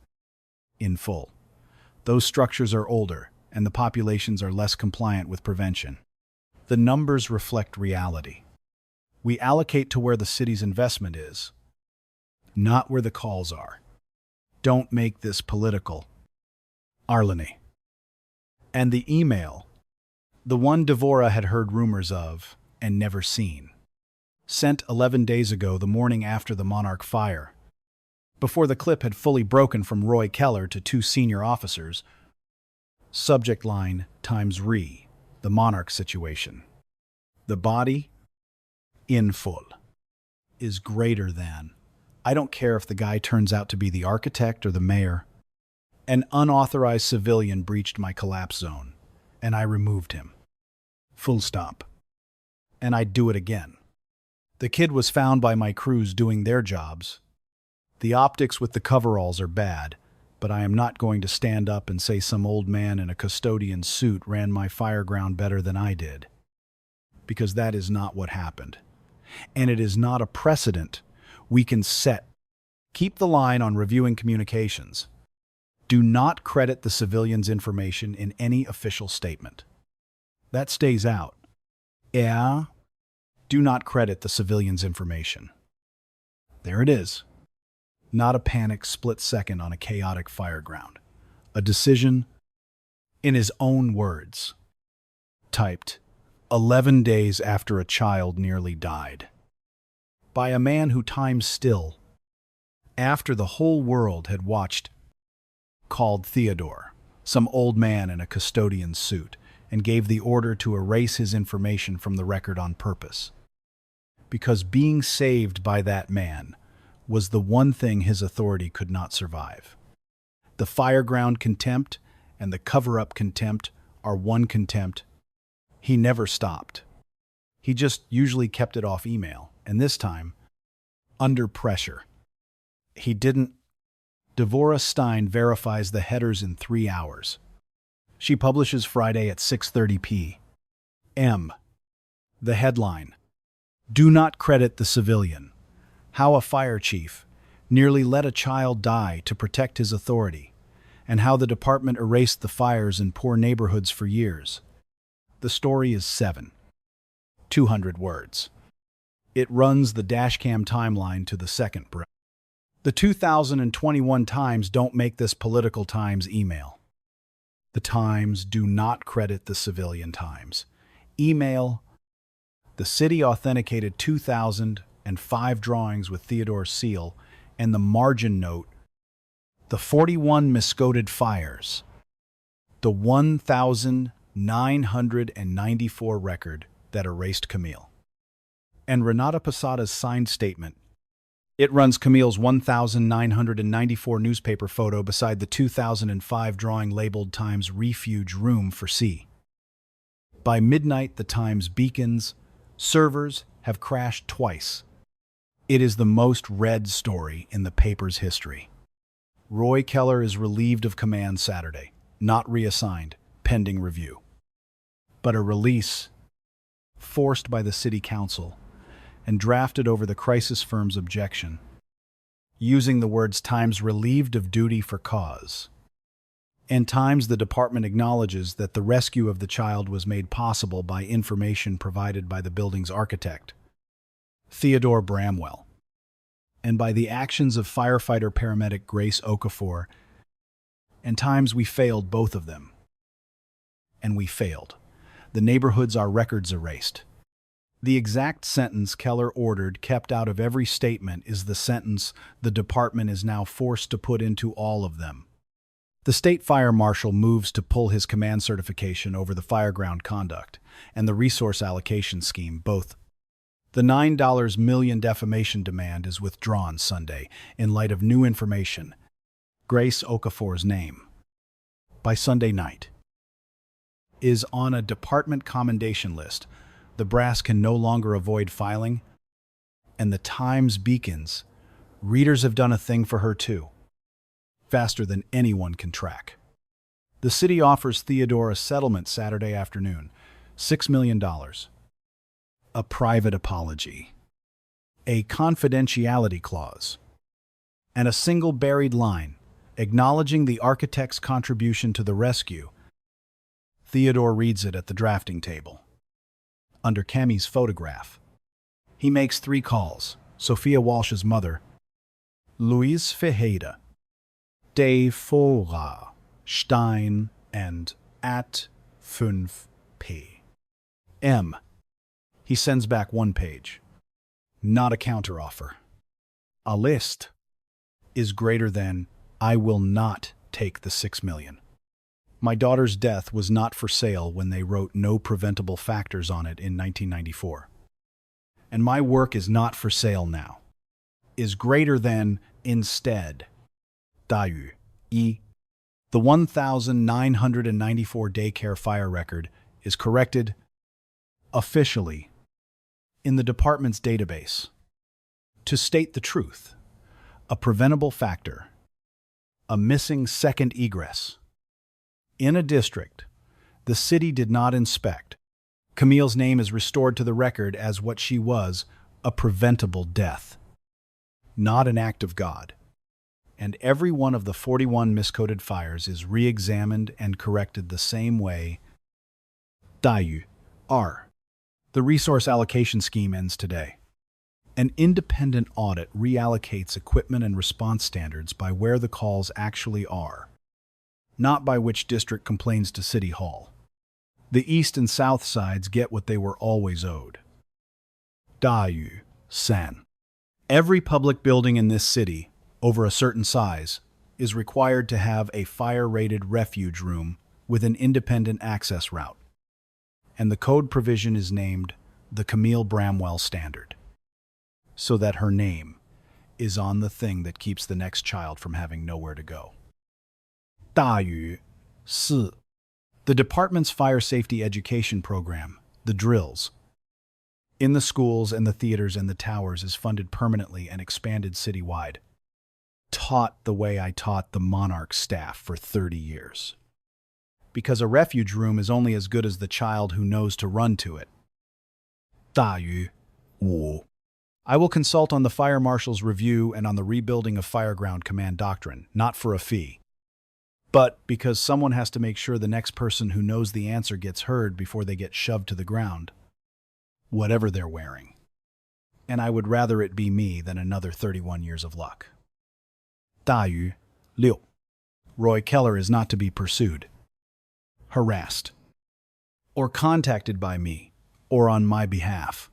in full, those structures are older and the populations are less compliant with prevention. The numbers reflect reality. We allocate to where the city's investment is, not where the calls are. Don't make this political. Arlene. And the email, the one Devora had heard rumors of and never seen, sent 11 days ago, the morning after the Monarch fire, before the clip had fully broken from Roy Keller to 2 senior officers. Subject line times re, the Monarch situation. The body, in full, is greater than. I don't care if the guy turns out to be the architect or the mayor. An unauthorized civilian breached my collapse zone, and I removed him. Full stop. And I'd do it again. The kid was found by my crews doing their jobs. The optics with the coveralls are bad, but I am not going to stand up and say some old man in a custodian's suit ran my fireground better than I did. Because that is not what happened. And it is not a precedent we can set. Keep the line on reviewing communications. Do not credit the civilian's information in any official statement. That stays out. Yeah. Do not credit the civilian's information. There it is. Not a panicked split second on a chaotic fireground. A decision, in his own words, typed 11 days after a child nearly died. By a man who timed still, after the whole world had watched, called Theodore, some old man in a custodian's suit, and gave the order to erase his information from the record on purpose. Because being saved by that man was the one thing his authority could not survive. The fireground contempt and the cover-up contempt are one contempt. He never stopped. He just usually kept it off email, and this time, under pressure. He didn't. Devora Stein verifies the headers in 3 hours. She publishes Friday at 6:30 p.m. The headline, "Do not credit the civilian. How a fire chief nearly let a child die to protect his authority, and how the department erased the fires in poor neighborhoods for years." The story is 200 words. It runs the dashcam timeline to the second breath. The 2021 Times don't make this political Times email. The Times do not credit the civilian Times. Email. The city authenticated 2005 drawings with Theodore's seal and the margin note. The 41 miscoded fires. The 1,994 record that erased Camille. And Renata Posada's signed statement, It runs Camille's 1994 newspaper photo beside the 2005 drawing labeled Times Refuge Room for C. By midnight, the Times beacons, servers have crashed twice. It is the most read story in the paper's history. Roy Keller is relieved of command Saturday, not reassigned, pending review. But a release, forced by the city council, and drafted over the crisis firm's objection, using the words Times relieved of duty for cause. And Times, the department acknowledges that the rescue of the child was made possible by information provided by the building's architect, Theodore Bramwell, and by the actions of firefighter-paramedic Grace Okafor. And Times, we failed both of them. And we failed. The neighborhoods, our records erased. The exact sentence Keller ordered kept out of every statement is the sentence the department is now forced to put into all of them. The state fire marshal moves to pull his command certification over the fireground conduct and the resource allocation scheme, both. The $9 million defamation demand is withdrawn Sunday in light of new information. Grace Okafor's name, by Sunday night, is on a department commendation list. The brass can no longer avoid filing, and the Times beacons. Readers have done a thing for her too, faster than anyone can track. The city offers Theodore a settlement Saturday afternoon, $6 million. A private apology, a confidentiality clause, and a single buried line acknowledging the architect's contribution to the rescue. Theodore reads it at the drafting table, under Cammie's photograph. He makes 3 calls: Sophia Walsh's mother, Louise Ferreira, De Fora, Stein, and at 5p. M. He sends back 1 page. Not a counteroffer. A list is greater than, I will not take the $6 million. My daughter's death was not for sale when they wrote no preventable factors on it in 1994. And my work is not for sale now. Is greater than, instead. 大于 E. The 1994 daycare fire record is corrected officially in the department's database. To state the truth, a preventable factor, a missing second egress. In a district the city did not inspect, Camille's name is restored to the record as what she was, a preventable death, not an act of God. And every one of the 41 miscoded fires is re-examined and corrected the same way. 大于 R. The resource allocation scheme ends today. An independent audit reallocates equipment and response standards by where the calls actually are, not by which district complains to City Hall. The east and south sides get what they were always owed. 大于 San. Every public building in this city, over a certain size, is required to have a fire-rated refuge room with an independent access route. And the code provision is named the Camille Bramwell Standard, so that her name is on the thing that keeps the next child from having nowhere to go. 大于 4. The department's fire safety education program, the drills, in the schools and the theaters and the towers is funded permanently and expanded citywide. Taught the way I taught the Monarch staff for 30 years. Because a refuge room is only as good as the child who knows to run to it. 大于 5. I will consult on the fire marshal's review and on the rebuilding of Fireground Command doctrine, not for a fee, but because someone has to make sure the next person who knows the answer gets heard before they get shoved to the ground, whatever they're wearing. And I would rather it be me than another 31 years of luck. 大于 6. Roy Keller is not to be pursued, harassed, or contacted by me, or on my behalf.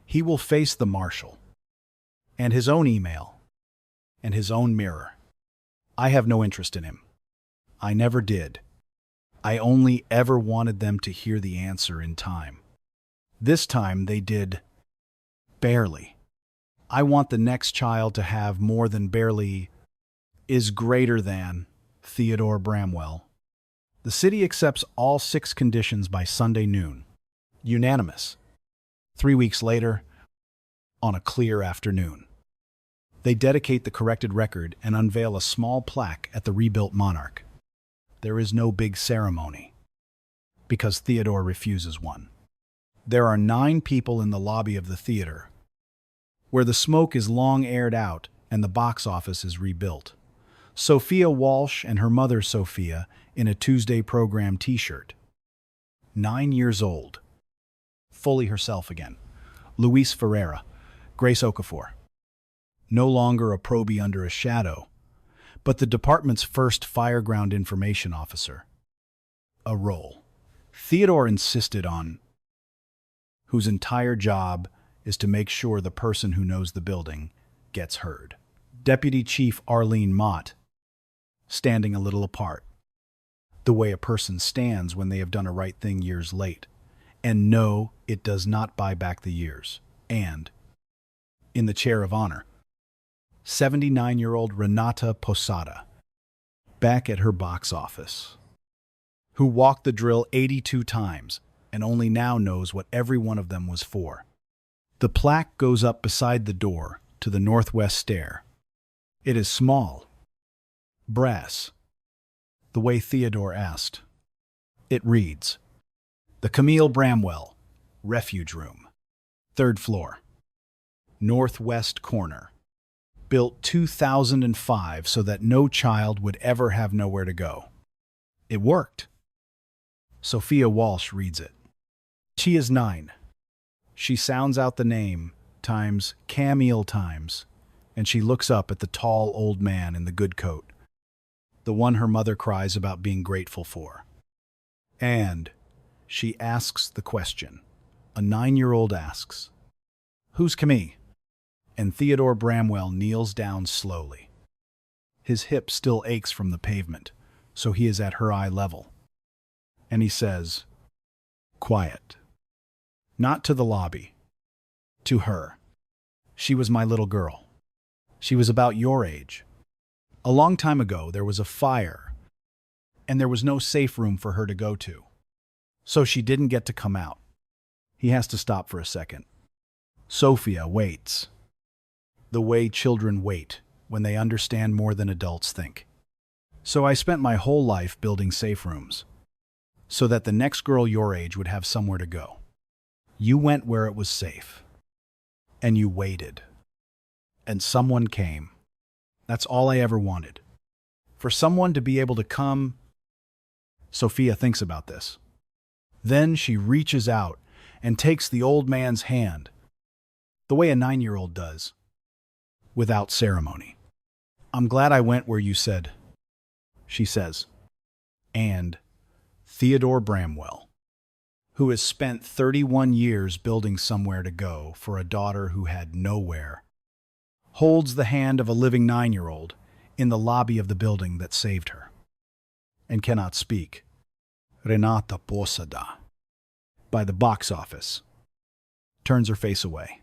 He will face the marshal, and his own email, and his own mirror. I have no interest in him. I never did. I only ever wanted them to hear the answer in time. This time they did. Barely. I want the next child to have more than barely is greater than Theodore Bramwell. The city accepts all 6 conditions by Sunday noon. Unanimous. 3 weeks later, on a clear afternoon, they dedicate the corrected record and unveil a small plaque at the rebuilt Monarch. There is no big ceremony, because Theodore refuses one. There are 9 people in the lobby of the theater, where the smoke is long aired out and the box office is rebuilt. Sophia Walsh and her mother Sophia in a Tuesday program t-shirt. 9 years old. Fully herself again. Luis Ferreira, Grace Okafor. No longer a probie under a shadow, but the department's first fireground information officer. A role Theodore insisted on, whose entire job is to make sure the person who knows the building gets heard. Deputy Chief Arlene Mott, standing a little apart, the way a person stands when they have done a right thing years late. And no, it does not buy back the years. And, in the chair of honor, 79-year-old Renata Posada, back at her box office, who walked the drill 82 times and only now knows what every one of them was for. The plaque goes up beside the door to the northwest stair. It is small, brass, the way Theodore asked. It reads, "The Camille Bramwell, Refuge Room, 3rd floor, northwest corner. Built 2005 so that no child would ever have nowhere to go." It worked. Sophia Walsh reads it. She is 9. She sounds out the name, times Camille times, and she looks up at the tall old man in the good coat, the one her mother cries about being grateful for. And she asks the question. A 9-year-old asks, "Who's Camille?" And Theodore Bramwell kneels down slowly. His hip still aches from the pavement, so he is at her eye level. And he says, "Quiet." Not to the lobby. To her. "She was my little girl. She was about your age. A long time ago there was a fire, and there was no safe room for her to go to. So she didn't get to come out." He has to stop for a second. Sophia waits. The way children wait when they understand more than adults think. "So I spent my whole life building safe rooms, so that the next girl your age would have somewhere to go. You went where it was safe. And you waited. And someone came. That's all I ever wanted. For someone to be able to come." Sophia thinks about this. Then she reaches out and takes the old man's hand, the way a 9-year-old does, without ceremony. "I'm glad I went where you said," she says. And Theodore Bramwell, who has spent 31 years building somewhere to go for a daughter who had nowhere, holds the hand of a living 9-year-old in the lobby of the building that saved her, and cannot speak. Renata Posada, by the box office, turns her face away.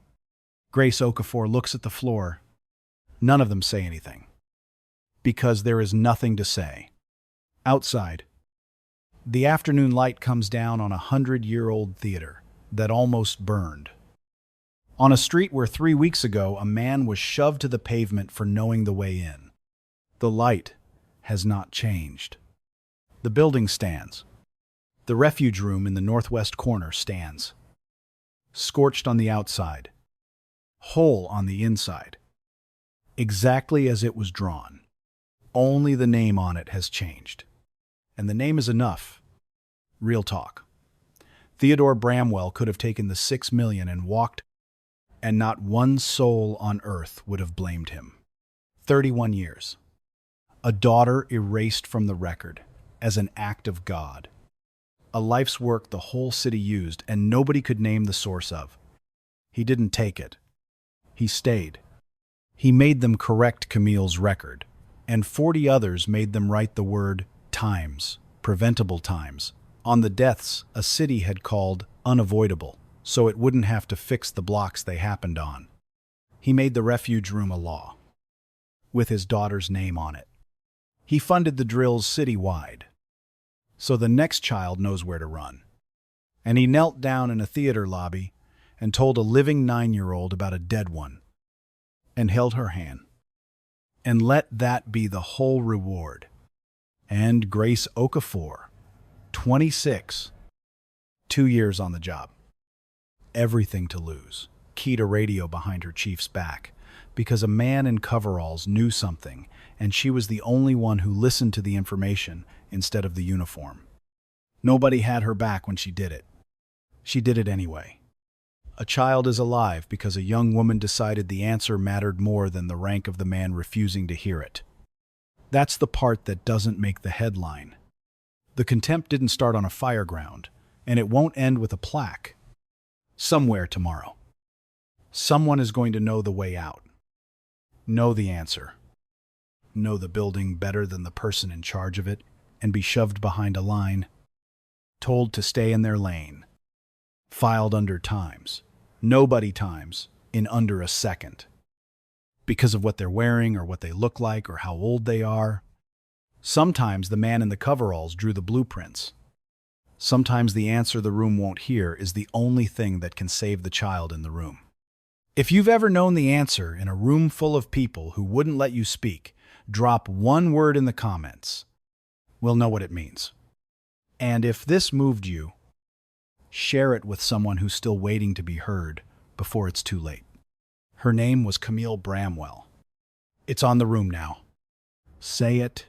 Grace Okafor looks at the floor. None of them say anything, because there is nothing to say. Outside, the afternoon light comes down on a 100-year-old theater that almost burned. On a street where 3 weeks ago a man was shoved to the pavement for knowing the way in. The light has not changed. The building stands. The refuge room in the northwest corner stands. Scorched on the outside, whole on the inside. Exactly as it was drawn. Only the name on it has changed. And the name is enough. Real talk. Theodore Bramwell could have taken the 6 million and walked, and not one soul on earth would have blamed him. 31 years. A daughter erased from the record as an act of God. A life's work the whole city used and nobody could name the source of. He didn't take it. He stayed. He made them correct Camille's record, and 40 others made them write the word times, preventable times, on the deaths a city had called unavoidable, so it wouldn't have to fix the blocks they happened on. He made the refuge room a law, with his daughter's name on it. He funded the drills citywide, so the next child knows where to run. And he knelt down in a theater lobby and told a living 9-year-old about a dead one, and held her hand. And let that be the whole reward. And Grace Okafor, 26, 2 years on the job. Everything to lose. Keyed a radio behind her chief's back, because a man in coveralls knew something, and she was the only one who listened to the information instead of the uniform. Nobody had her back when she did it. She did it anyway. A child is alive because a young woman decided the answer mattered more than the rank of the man refusing to hear it. That's the part that doesn't make the headline. The contempt didn't start on a fireground, and it won't end with a plaque. Somewhere tomorrow. Someone is going to know the way out. Know the answer. Know the building better than the person in charge of it, and be shoved behind a line. Told to stay in their lane. Filed under times. Nobody times in under a second. Because of what they're wearing or what they look like or how old they are. Sometimes the man in the coveralls drew the blueprints. Sometimes the answer the room won't hear is the only thing that can save the child in the room. If you've ever known the answer in a room full of people who wouldn't let you speak, drop one word in the comments. We'll know what it means. And if this moved you, share it with someone who's still waiting to be heard before it's too late. Her name was Camille Bramwell. It's on the room now. Say it,